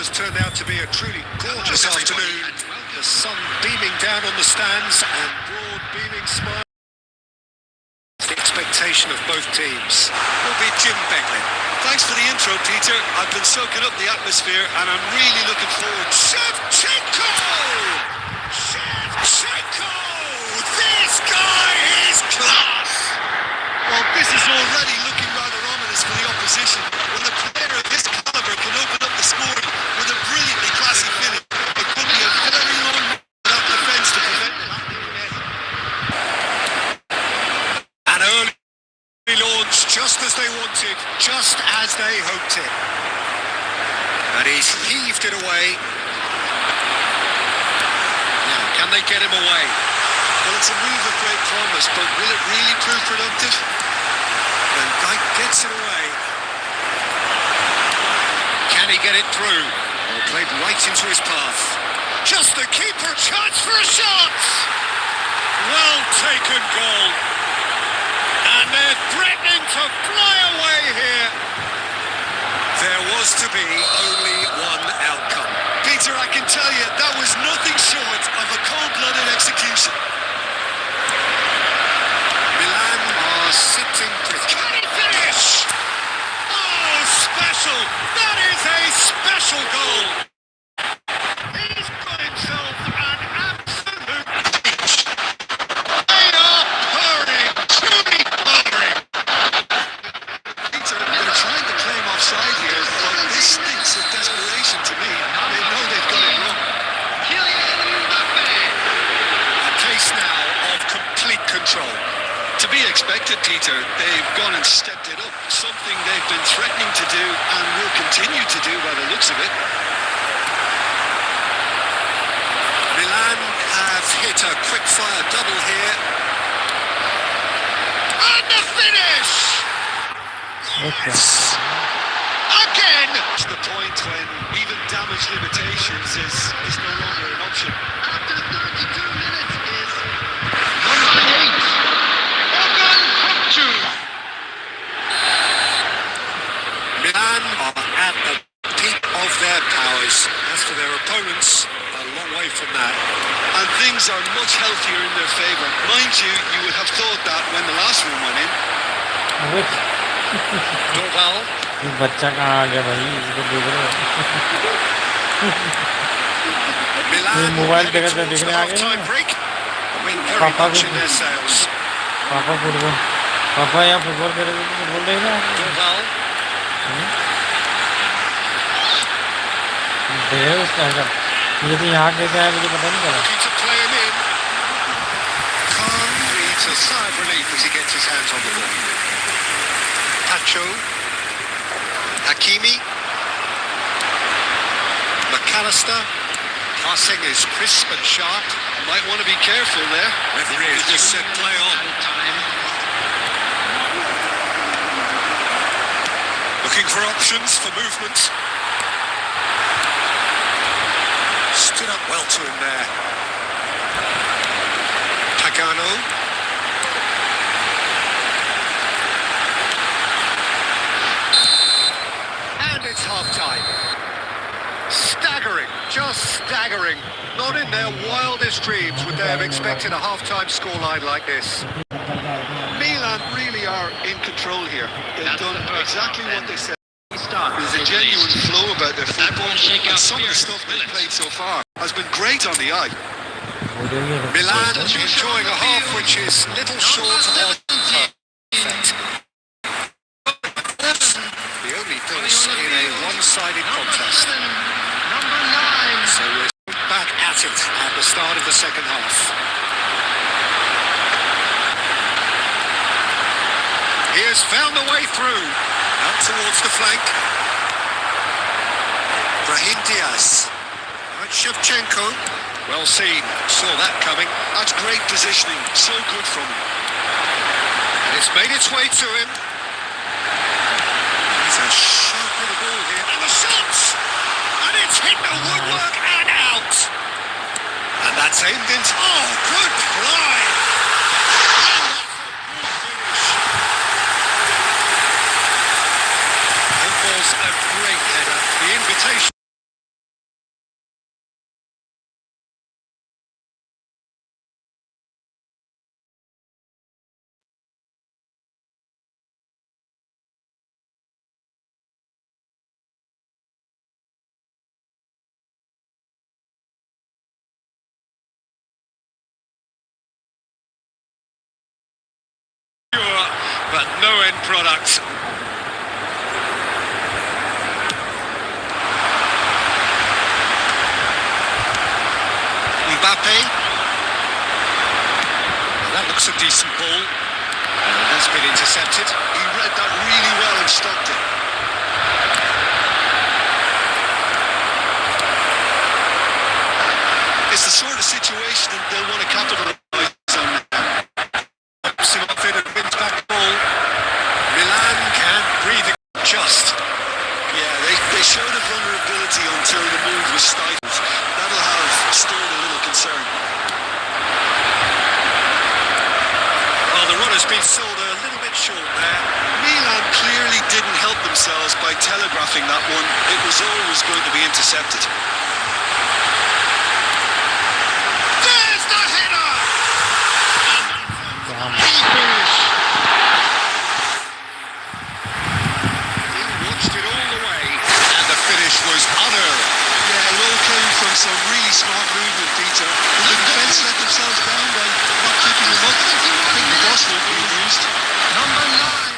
has turned out to be a truly gorgeous afternoon. The sun beaming down on the stands and broad beaming smiles. The expectation of both teams will be Jim Beglin. Thanks for the intro, Peter. I've been soaking up the atmosphere and I'm really looking forward. Shevchenko! Shevchenko! This guy is class! Well, this is already looking rather ominous for the opposition. When a player of this calibre can open up the scoring with a brilliantly classy finish, it could be a very long that defence to prevent it happening again. An early launch, just as they wanted, just as they hoped it. And he's heaved it away. Now, can they get him away? Well, it's a move of great promise, but will it really prove productive? And Dyke gets it away. Can he get it through? Well, played right into his path. Just the keeper, chance for a shot! Well taken goal. And they're threatening to fly away here. There was to be only one outcome. Peter, I can tell you, that was nothing short of a cold-blooded execution. Milan are sitting pretty. Can he finish? Oh, special! That is a special goal! He's got himself an absolute peach. They are purring, truly purring. Peter, they're trying to claim offside here, but this stinks of desperation to me. They know they've got it wrong. A case now of complete control. To be expected, Peter. They've gone and stepped it up. Something they've been threatening to do and will continue to do by the looks of it. Milan have hit a quick-fire double here. And the finish! Yes! Again! To the point when even damage limitations is no longer an option. After 32 minutes is number 8, Arjun. Milan are at the peak of their powers. As for their opponents, a long way from that. And things are much healthier in their favour. Mind you, you would have thought that when the last one went in. Dorval. बच्चा कहाँ आ गया भाई इसको देख रहे हो Milan mobile headed देखते towards देखने the आ गए half-time break. Wind very पापा much भी in their sails. पापा फुटबॉल पापा यहाँ फुटबॉल खेलेंगे तो फुटबॉल देगा Dorval. देगा उसका ऐसा ये तो यहाँ कैसे आया मुझे पता नहीं चला Looking to play him in. Khan breathes a sigh of relief as he gets his hands on the ball. Pacho. Hakimi. McAllister. Passing is crisp and sharp. Might want to be careful there. Referee has just said play on. Looking for options for movement. Stood up well to him there. Pagano. And it's half-time. Staggering, just staggering. Not in their wildest dreams would they have expected a half-time scoreline like this. Milan really are in control here. They've done exactly what they said. Start. There's a genuine flow about their football, and some of the stuff they've played so far has been great on the eye. Milan enjoying a half which is little short of perfect. The only things in a one-sided contest. Number 9. So we're back at it at the start of the second half. He has found a way through. Out towards the flank. Brahim Diaz. Right, Shevchenko. Well seen. Saw that coming. That's great positioning. So good from him. And it's made its way to him. He's a sharp little ball here. And the shots! And it's hit the woodwork and out. And that's aimed into... Oh, good play! And that's a good finish. It was a great header. The invitation... no end product. Mbappe. That looks a decent ball. And that's been intercepted. He read that really well and stopped it. It's the sort of situation that they'll want to capitalize on now. Pops him off in and wins back the ball. Milan can't breathe just. Yeah, they showed a vulnerability until the move was stifled. That'll have stirred a little concern. Well, the run has been sold a little bit short there. Milan clearly didn't help themselves by telegraphing that one. It was always going to be intercepted. There's the header! Damn. Finish! He watched it all the way, and the finish was unearned. Yeah, it all came from some really smart movement, Peter. The defence let themselves down by not keeping them up. I think the boss will be used. Number 9.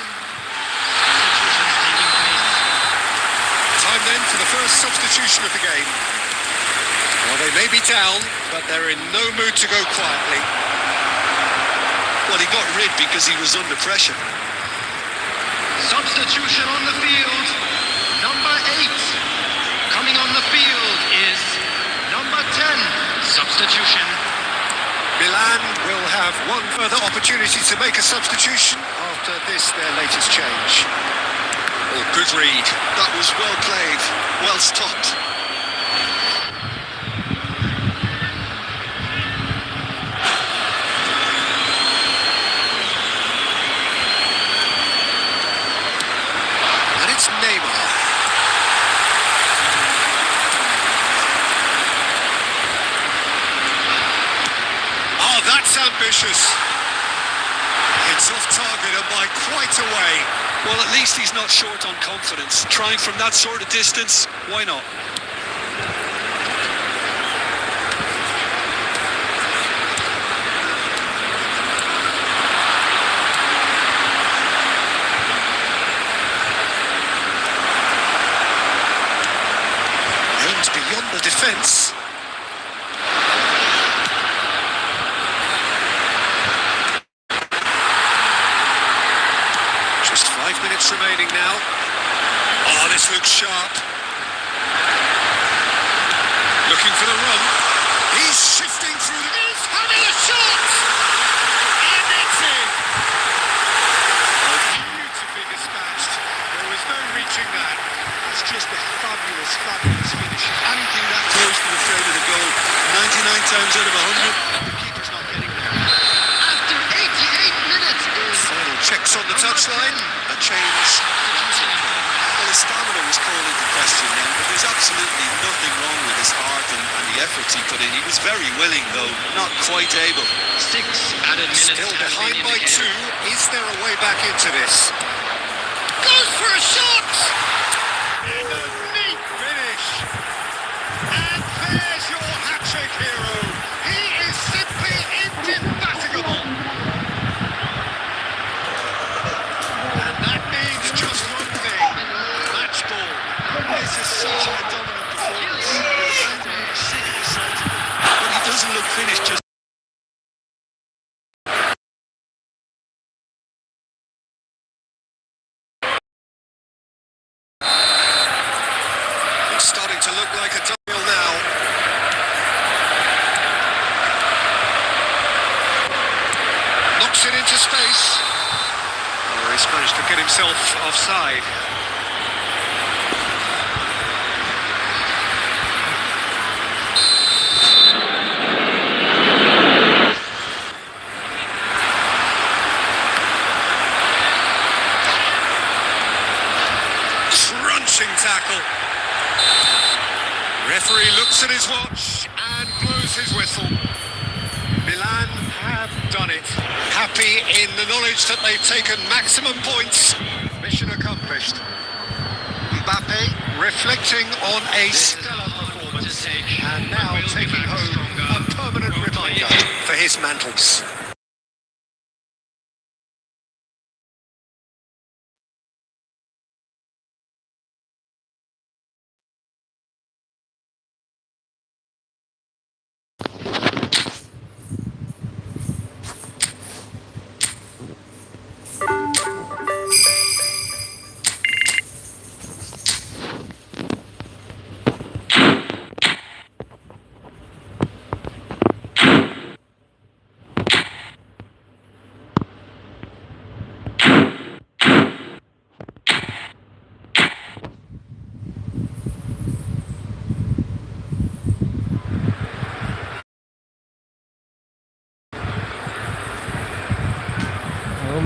Time then for the first substitution of the game. Well, they may be down, but they're in no mood to go quietly. Well, he got rid because he was under pressure. Substitution on the field. Number 8. Coming on the field is number 10. Substitution. Milan will have one further opportunity to make a substitution after this, their latest change. Oh, good read. That was well played, well stopped. And it's Neymar. Oh, that's ambitious. It's off target and by quite a way. Well, at least he's not short on confidence. Trying from that sort of distance, why not? Aimed beyond the defence. Just 5 minutes remaining now. Oh, this looks sharp. Looking for the run. He's shifting through the... He's having a shot! And it's in! Oh, beautifully dispatched. There was no reaching that. It's just a fabulous, fabulous finish. Anything that close to the frame of the goal, 99 times out of 100, the keeper's not getting there. After 88 minutes is Final checks on the touchline. A change. Well, his stamina was called into question then, but there's absolutely nothing wrong with his heart and the efforts he put in. He was very willing, though, not quite able. 6 added minutes. Still have behind been by indicated. 2. Is there a way back into this? Goes for a shot! And a neat finish. And there's your hat-trick hero. He is simply indefatigable. And that means just one thing. Match ball. This is such a dominant performance. But he doesn't look finished just. It's starting to look like a double now. Knocks it into space. Oh, he's managed to get himself offside. Crunching tackle. Referee looks at his watch and blows his whistle. Milan have done it. Happy in the knowledge that they've taken maximum points. Mission accomplished. Mbappe reflecting on a stellar performance and now taking home a permanent reminder for his mantles.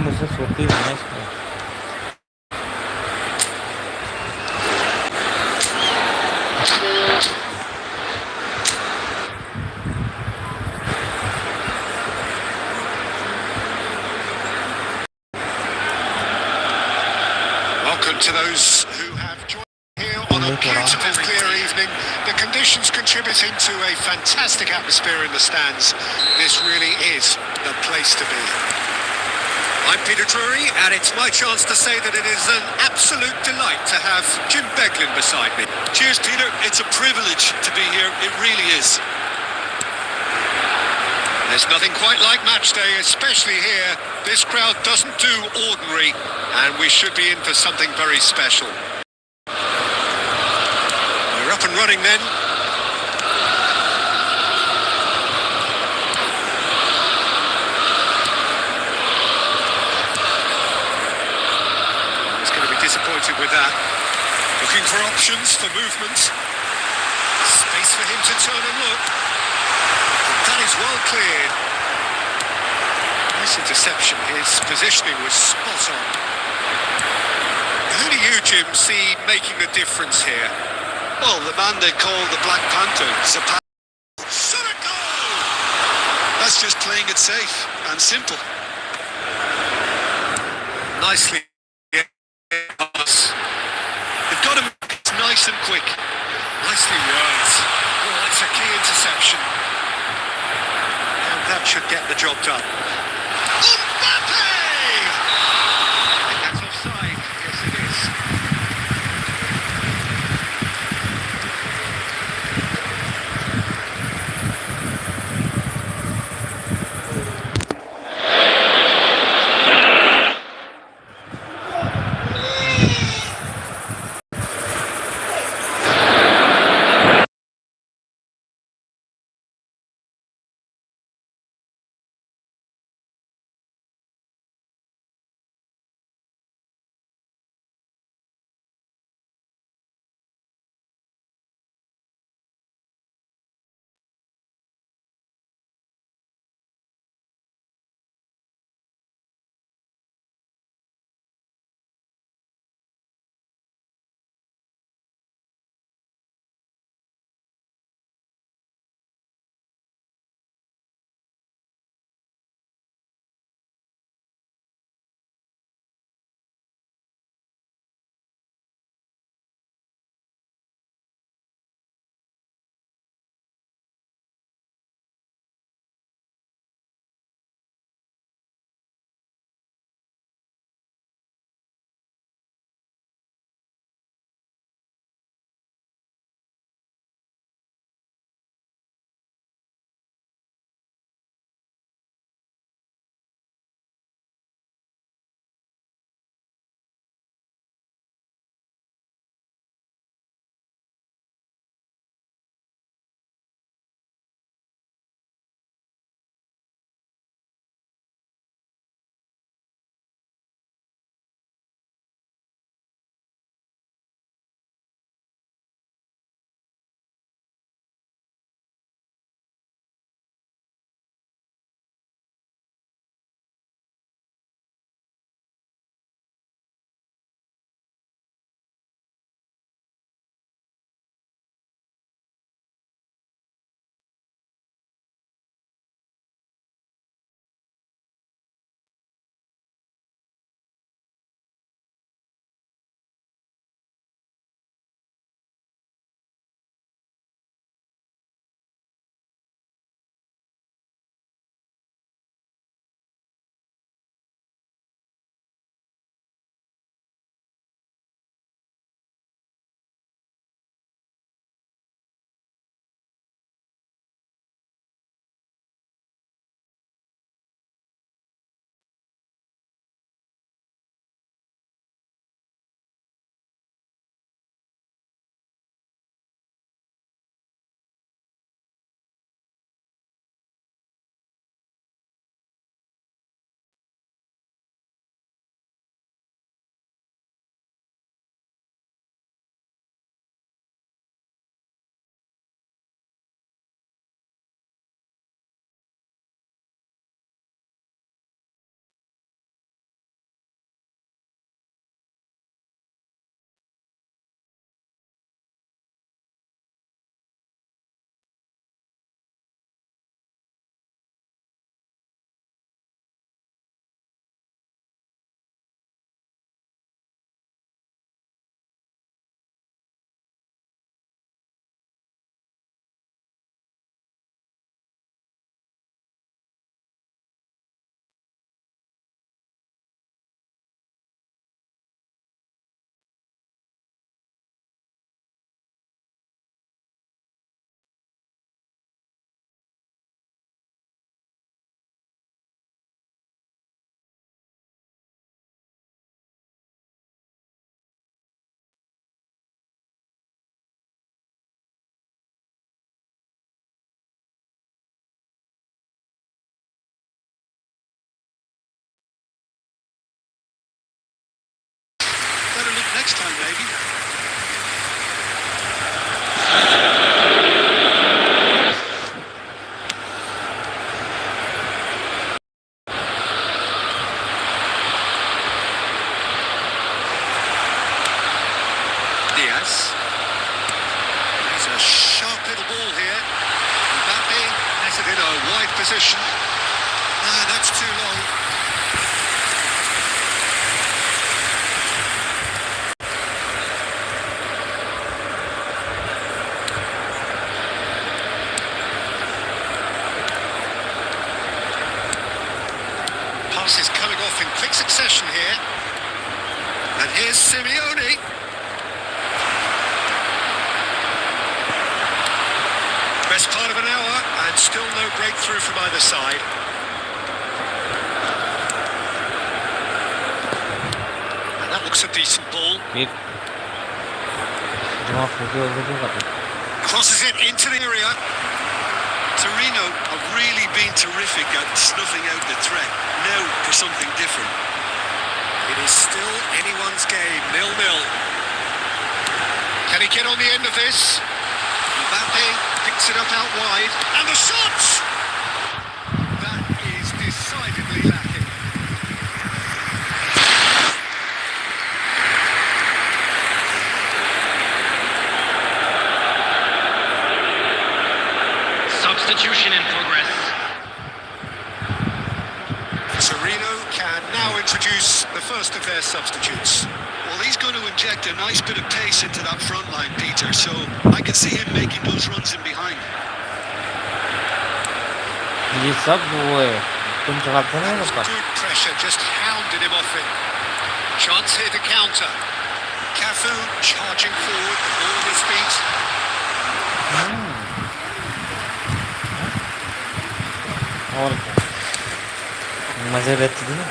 cosas sutil nice. Welcome to those who have joined here on a beautiful, clear evening. The conditions contributing to a fantastic atmosphere in the stands. This really is the place to be. I'm Peter Drury, and it's my chance to say that it is an absolute delight to have Jim Beglin beside me. Cheers, Peter. It's a privilege to be here. It really is. There's nothing quite like match day, especially here. This crowd doesn't do ordinary, and we should be in for something very special. We're up and running then. He's going to be disappointed with that. Looking for options for movement. Space for him to turn and look. That is well cleared. Nice interception. His positioning was spot on. Who do you, Jim, see making the difference here? Well, the man they call the Black Panther, Zapata. Shot a goal! That's just playing it safe and simple. Nicely. Pass. They've got to make it nice and quick. Nicely worked. Oh, that's a key interception. And that should get the job done. Passes coming off in quick succession here. And here's Simeone. Best part of an hour, and still no breakthrough from either side. And that looks a decent ball. Bir cevap veriyor kadar. Crosses it into the area. Torino have really been terrific at snuffing out the threat. Now for something different. It is still anyone's game, 0-0. Can he get on the end of this? Mbappe picks it up out wide, and the shot! That is decidedly lacking. Substitution in progress. Torino can now introduce the first of their substitutes. Well, he's going to inject a nice bit of pace into that front line, Peter, so I can see him making those runs in behind. ये सब वो है तुम चलाते हैं ना उसका Good pressure, just hounded him off it. Chance here to counter. Cafu charging forward, the ball at his feet. और क्या मजे रहती थी ना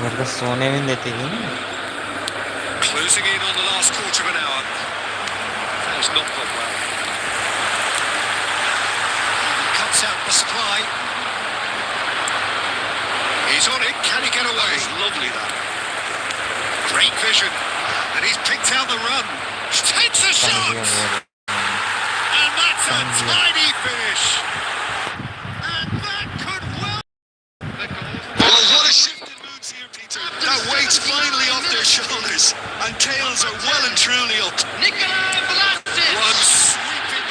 मेरे को सोने में देती थी ना Closing in on the last quarter of an hour. That has not gone well. He cuts out the supply. He's on it. Can he get away? That was lovely, that. Great vision. And he's picked out the run. Takes a shot. And that's a tiny finish. And that could well... Well, what a shift in moods here, Peter. That weight's finally off their shoulders, and tails are well and truly up. One sweeping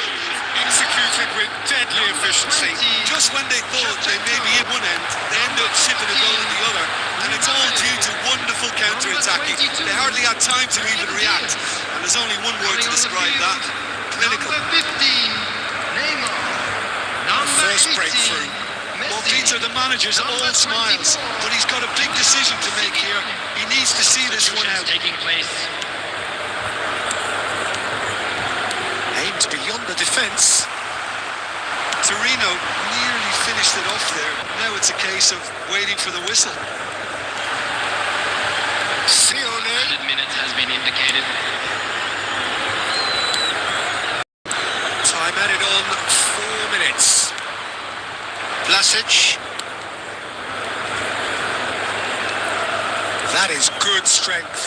executed with deadly efficiency. Just when they thought they may be in one end, they end up sipping a goal in the other, and it's all due to wonderful counter-attacking. They hardly had time to even react, and there's only one word to describe that: clinical. First breakthrough. Well, Peter, the manager's all smiles, but he's got a big decision to make here. He needs to see this one out. Taking place. Aimed beyond the defence. Torino nearly finished it off there. Now it's a case of waiting for the whistle. Sione. 100 minutes has been indicated. Time added on 4 minutes. Vlasic. That is good strength.